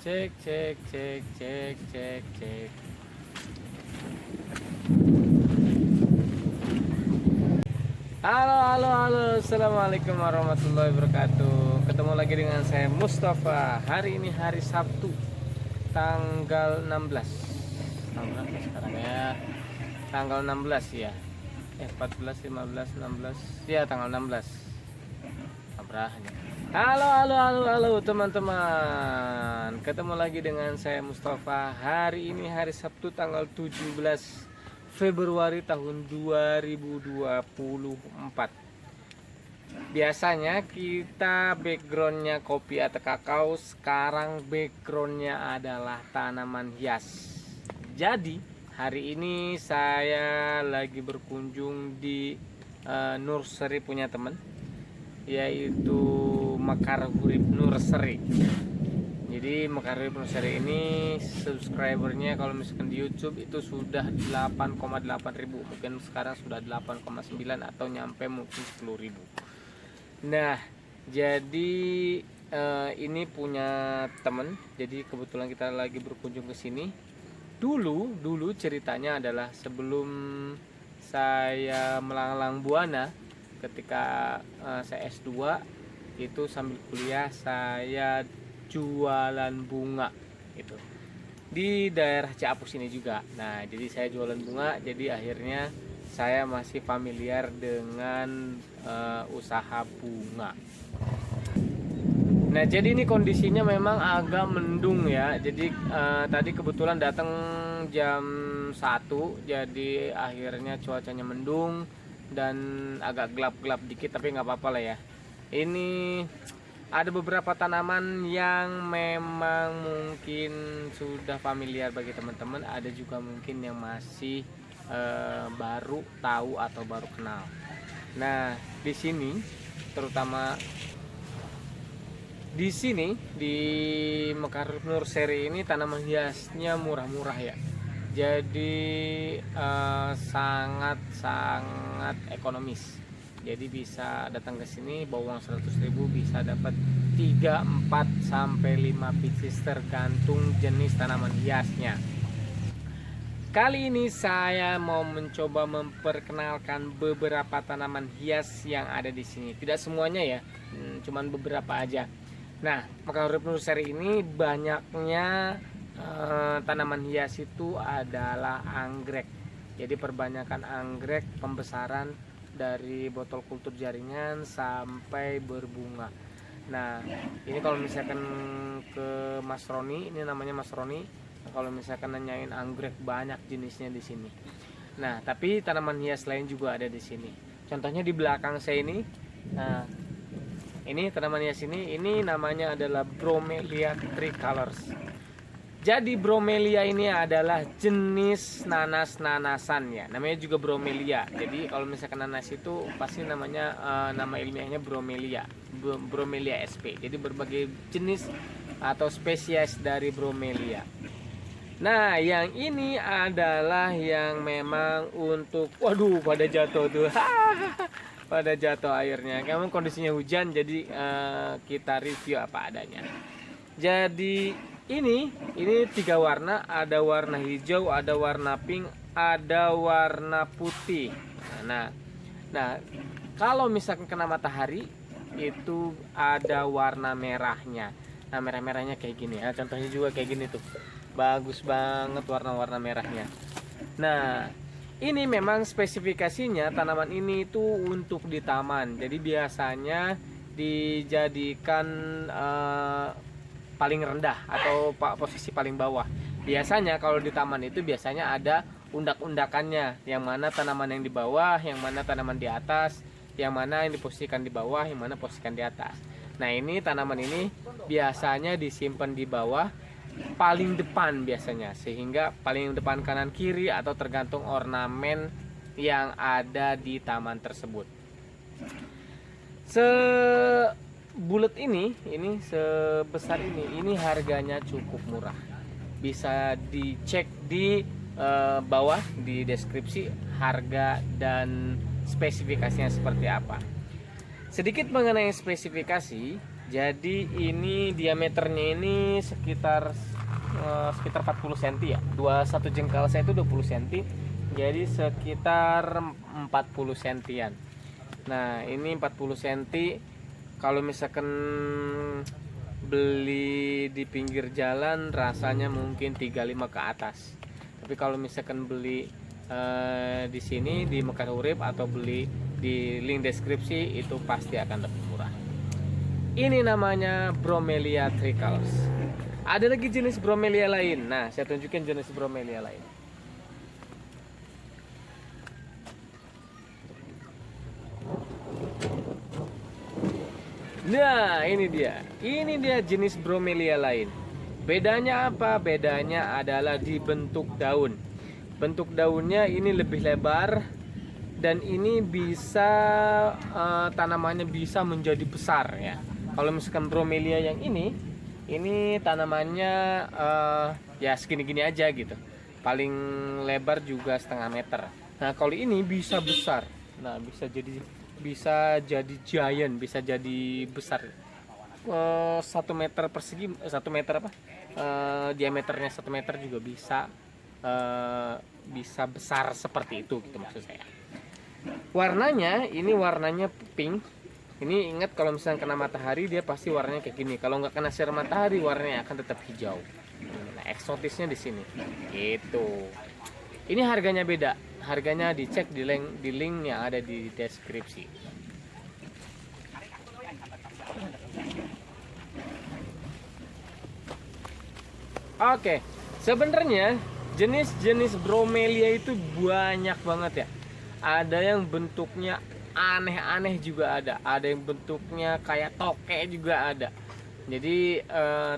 Cek cek cek cek cek cek. Halo halo halo, assalamualaikum warahmatullahi wabarakatuh. Ketemu lagi dengan saya Mustafa. Hari ini hari Sabtu, tanggal 16. Tanggal berapa sekarang ya? Tanggal 16 ya. 14, 15, 16. Ya, tanggal 16. Abrahnya. Halo halo halo halo teman-teman. Ketemu lagi dengan saya Mustafa. Hari ini hari Sabtu tanggal 17 Februari tahun 2024. Biasanya kita backgroundnya kopi atau kakao, sekarang backgroundnya adalah tanaman hias. Jadi hari ini saya lagi berkunjung di nursery punya teman, yaitu Mekar Hurip Nursery. Jadi Mekar Hurip Nursery ini subscribernya kalau misalkan di YouTube itu sudah 8,8 ribu, mungkin sekarang sudah 8,9 atau nyampe mungkin 10 ribu. Nah, jadi ini punya temen. Jadi kebetulan kita lagi berkunjung ke sini. Dulu ceritanya adalah sebelum saya melanglang buana, ketika saya S2 itu sambil kuliah saya jualan bunga gitu di daerah Ciapus ini juga. Nah, jadi saya jualan bunga, jadi akhirnya saya masih familiar dengan usaha bunga. Nah, jadi ini kondisinya memang agak mendung ya. Jadi tadi kebetulan datang jam 1, jadi akhirnya cuacanya mendung dan agak gelap-gelap dikit, tapi nggak apa-apa lah ya. Ini ada beberapa tanaman yang memang mungkin sudah familiar bagi teman-teman, ada juga mungkin yang masih baru tahu atau baru kenal. Nah, di sini terutama di sini di Mekar Hurip Nursery ini tanaman hiasnya murah-murah ya. Jadi sangat ekonomis. Jadi bisa datang ke sini bawa uang 100.000 bisa dapat 3, 4 sampai 5 pieces tergantung jenis tanaman hiasnya. Kali ini saya mau mencoba memperkenalkan beberapa tanaman hias yang ada di sini. Tidak semuanya ya, cuman beberapa aja. Nah, Mekar Hurip Nursery ini banyaknya tanaman hias itu adalah anggrek. Jadi perbanyakan anggrek pembesaran dari botol kultur jaringan sampai berbunga. Nah, ini kalau misalkan ke Mas Roni, ini namanya Mas Roni. Kalau misalkan nanyain anggrek, banyak jenisnya di sini. Nah, tapi tanaman hias lain juga ada di sini. Contohnya di belakang saya ini. Nah, ini tanaman hias ini namanya adalah Bromelia tricolors. Jadi bromelia ini adalah jenis nanas-nanasan ya. Namanya juga bromelia. Jadi kalau misalkan nanas itu pasti namanya nama ilmiahnya bromelia. Bromelia sp. Jadi berbagai jenis atau spesies dari bromelia. Nah, yang ini adalah yang memang untuk, waduh, pada jatuh tuh. Pada jatuh airnya. Memang kondisinya hujan, jadi kita review apa adanya. Jadi ini 3 warna, ada warna hijau, ada warna pink, ada warna putih. Nah, kalau misalkan kena matahari itu ada warna merahnya. Nah, merah-merahnya kayak gini ya. Contohnya juga kayak gini tuh. Bagus banget warna-warna merahnya. Nah, ini memang spesifikasinya tanaman ini itu untuk di taman. Jadi biasanya dijadikan paling rendah atau posisi paling bawah. Biasanya kalau di taman itu biasanya ada undak-undakannya, yang mana tanaman yang di bawah, yang mana tanaman di atas, yang mana yang diposisikan di bawah, yang mana posisikan di atas. Nah, ini tanaman ini biasanya disimpan di bawah paling depan biasanya, sehingga paling depan kanan kiri atau tergantung ornamen yang ada di taman tersebut. Bulat ini sebesar ini harganya cukup murah. Bisa dicek di bawah di deskripsi harga dan spesifikasinya seperti apa. Sedikit mengenai spesifikasi, Jadi ini diameternya ini sekitar 40 cm ya. Satu jengkal saya itu 20 cm. Jadi sekitar 40 cm-an. Nah, ini 40 cm. Kalau misalkan beli di pinggir jalan rasanya mungkin 35 ke atas. Tapi kalau misalkan beli di sini di Mekar Urip atau beli di link deskripsi itu pasti akan lebih murah. Ini namanya Bromelia tricolors. Ada lagi jenis bromelia lain. Nah, saya tunjukin jenis bromelia lain. Nah, ini dia. Ini dia jenis bromelia lain. Bedanya apa? Bedanya adalah di bentuk daun. Bentuk daunnya ini lebih lebar dan ini bisa tanamannya bisa menjadi besar ya. Kalau misalkan bromelia yang ini tanamannya ya segini-gini aja gitu. Paling lebar juga setengah meter. Nah, kalau ini bisa besar. Nah, bisa jadi giant, bisa jadi besar. 1 meter persegi, 1 meter apa? Diameternya 1 meter juga bisa besar seperti itu gitu maksud saya. Warnanya ini warnanya pink. Ini ingat kalau misalnya kena matahari dia pasti warnanya kayak gini. Kalau nggak kena sinar matahari warnanya akan tetap hijau. Nah, eksotisnya di sini. Gitu. Ini harganya beda. Harganya dicek di link yang ada di deskripsi. Oke, sebenarnya jenis-jenis bromelia itu banyak banget ya. Ada yang bentuknya aneh-aneh juga ada yang bentuknya kayak toke juga ada. Jadi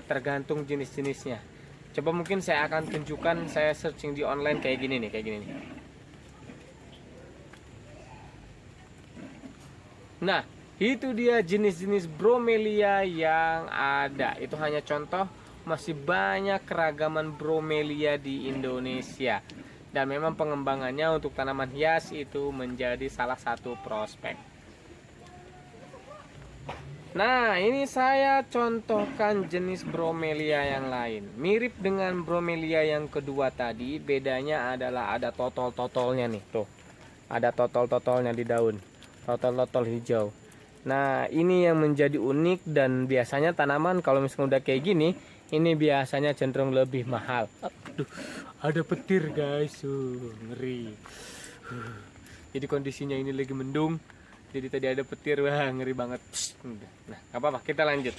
tergantung jenis-jenisnya. Coba mungkin saya akan tunjukkan, saya searching di online kayak gini nih. Nah, itu dia jenis-jenis bromelia yang ada. Itu hanya contoh, masih banyak keragaman bromelia di Indonesia. Dan memang pengembangannya untuk tanaman hias itu menjadi salah satu prospek. Nah, ini saya contohkan jenis bromelia yang lain. Mirip dengan bromelia yang kedua tadi, bedanya adalah ada totol-totolnya nih, tuh. Ada totol-totolnya di daun. Totol-totol hijau. Nah, ini yang menjadi unik dan biasanya tanaman kalau misalnya udah kayak gini, ini biasanya cenderung lebih mahal. Aduh, ada petir guys, ngeri. Jadi kondisinya ini lagi mendung. Jadi tadi ada petir, wah ngeri banget. Nah, gak apa-apa, kita lanjut.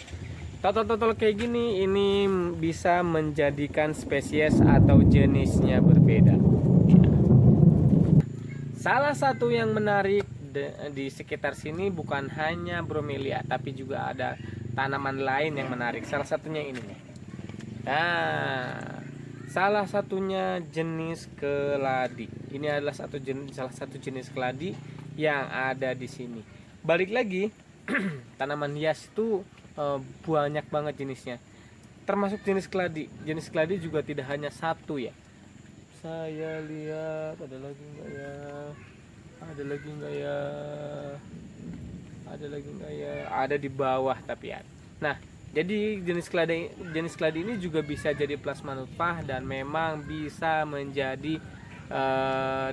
Totol-totol kayak gini, ini bisa menjadikan spesies atau jenisnya berbeda. Salah satu yang menarik di sekitar sini bukan hanya bromelia, tapi juga ada tanaman lain yang menarik. Salah satunya ini nih. Nah, salah satunya jenis keladi. Ini adalah salah satu jenis keladi yang ada di sini. Balik lagi, tanaman hias itu banyak banget jenisnya. Termasuk jenis keladi. Jenis keladi juga tidak hanya satu ya. Saya lihat ada lagi enggak ya? Ada di bawah tapi ya. Nah, jadi jenis keladi ini juga bisa jadi plasma nutfah dan memang bisa menjadi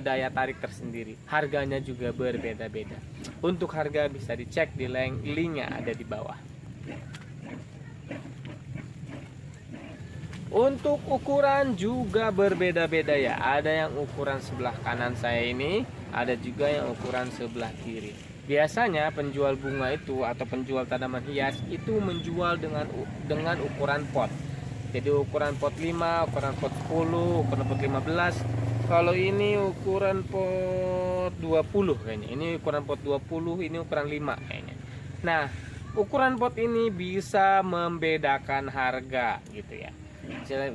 daya tarik tersendiri. Harganya juga berbeda-beda. Untuk harga bisa dicek di linknya ada di bawah. Untuk ukuran juga berbeda-beda ya. Ada yang ukuran sebelah kanan saya ini, ada juga yang ukuran sebelah kiri. Biasanya penjual bunga itu atau penjual tanaman hias itu menjual dengan ukuran pot. Jadi ukuran pot 5, ukuran pot 10, ukuran pot 15. Kalau ini ukuran pot 20 kayaknya. Ini ukuran pot 20, ini ukuran 5 kayaknya. Nah, ukuran pot ini bisa membedakan harga gitu ya.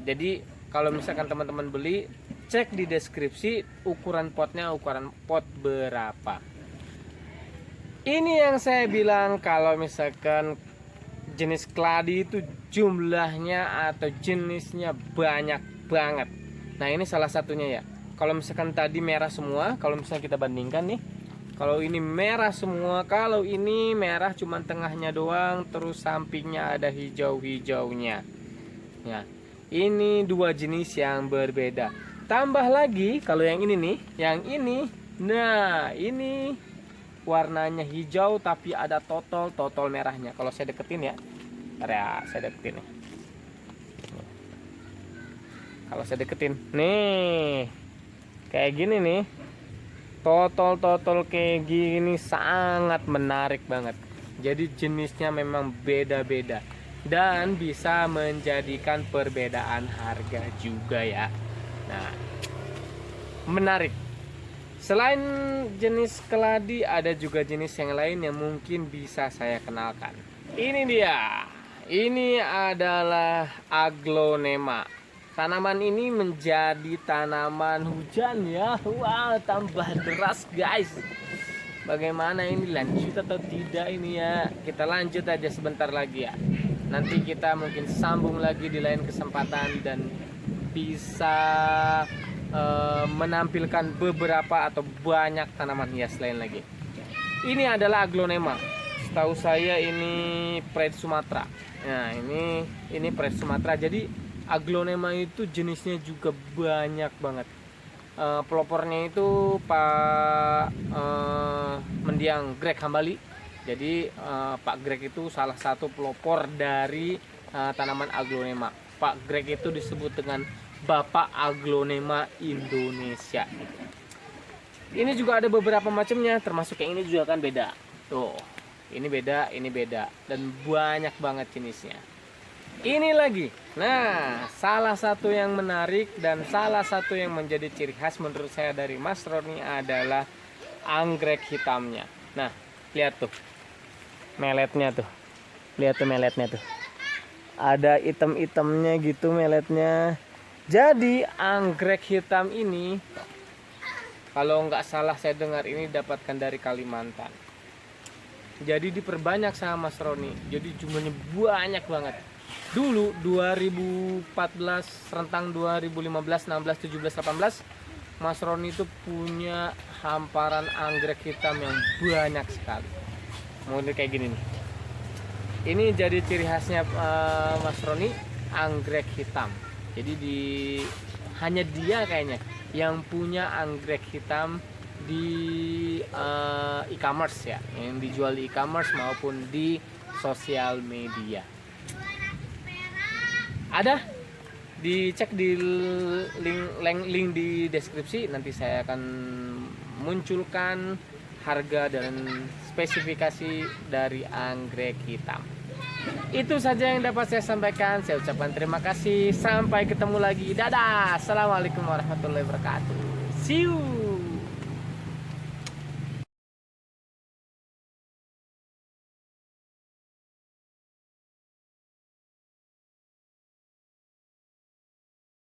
Jadi kalau misalkan teman-teman beli, cek di deskripsi ukuran potnya, ukuran pot berapa. Ini yang saya bilang kalau misalkan jenis keladi itu jumlahnya atau jenisnya banyak banget. Nah, ini salah satunya ya. Kalau misalkan tadi merah semua, kalau misalnya kita bandingkan nih, Kalau ini merah semua, kalau ini merah cuman tengahnya doang, terus sampingnya ada hijau-hijaunya. Ya, ini dua jenis yang berbeda. Tambah lagi kalau yang ini nih, yang ini, nah ini warnanya hijau tapi ada totol merahnya. Kalau saya deketin ya, saya deketin ya. Kalau saya deketin, nih kayak gini nih. Totol kayak gini sangat menarik banget. Jadi jenisnya memang beda-beda dan bisa menjadikan perbedaan harga juga ya. Nah, menarik. Selain jenis keladi, ada juga jenis yang lain yang mungkin bisa saya kenalkan. Ini dia. Ini adalah aglonema. Tanaman ini menjadi tanaman hujan ya. Wah, tambah deras guys. Bagaimana ini, lanjut atau tidak ini ya? Kita lanjut aja sebentar lagi ya. Nanti kita mungkin sambung lagi di lain kesempatan dan bisa menampilkan beberapa atau banyak tanaman hias lain lagi. Ini adalah aglonema. Setahu saya ini Pride Sumatera. Nah, ini Pride Sumatera. Jadi aglonema itu jenisnya juga banyak banget. Pelopornya itu Pak Mendiang Greg Hambali. Jadi Pak Greg itu salah satu pelopor dari tanaman aglonema. Pak Greg itu disebut dengan Bapak Aglonema Indonesia. Ini juga ada beberapa macamnya, termasuk yang ini juga kan beda. Tuh, ini beda, dan banyak banget jenisnya. Ini lagi. Nah, salah satu yang menarik dan salah satu yang menjadi ciri khas menurut saya dari Mas Roni adalah anggrek hitamnya. Nah, lihat tuh. Meletnya tuh. Lihat tuh meletnya tuh. Ada item-itemnya gitu meletnya. Jadi, anggrek hitam ini kalau nggak salah saya dengar ini dapatkan dari Kalimantan. Jadi diperbanyak sama Mas Roni. Jadi jumlahnya banyak banget. Dulu 2014 rentang 2015, 16, 17, 18 Mas Roni itu punya hamparan anggrek hitam yang banyak sekali. Model kayak gini nih. Ini jadi ciri khasnya Mas Roni, anggrek hitam. Jadi hanya dia kayaknya yang punya anggrek hitam di e-commerce ya, yang dijual di e-commerce maupun di sosial media. Ada, dicek di link di deskripsi, nanti saya akan munculkan harga dan spesifikasi dari anggrek hitam. Itu saja yang dapat saya sampaikan. Saya ucapkan terima kasih. Sampai ketemu lagi. Dadah. Assalamualaikum warahmatullahi wabarakatuh. See you.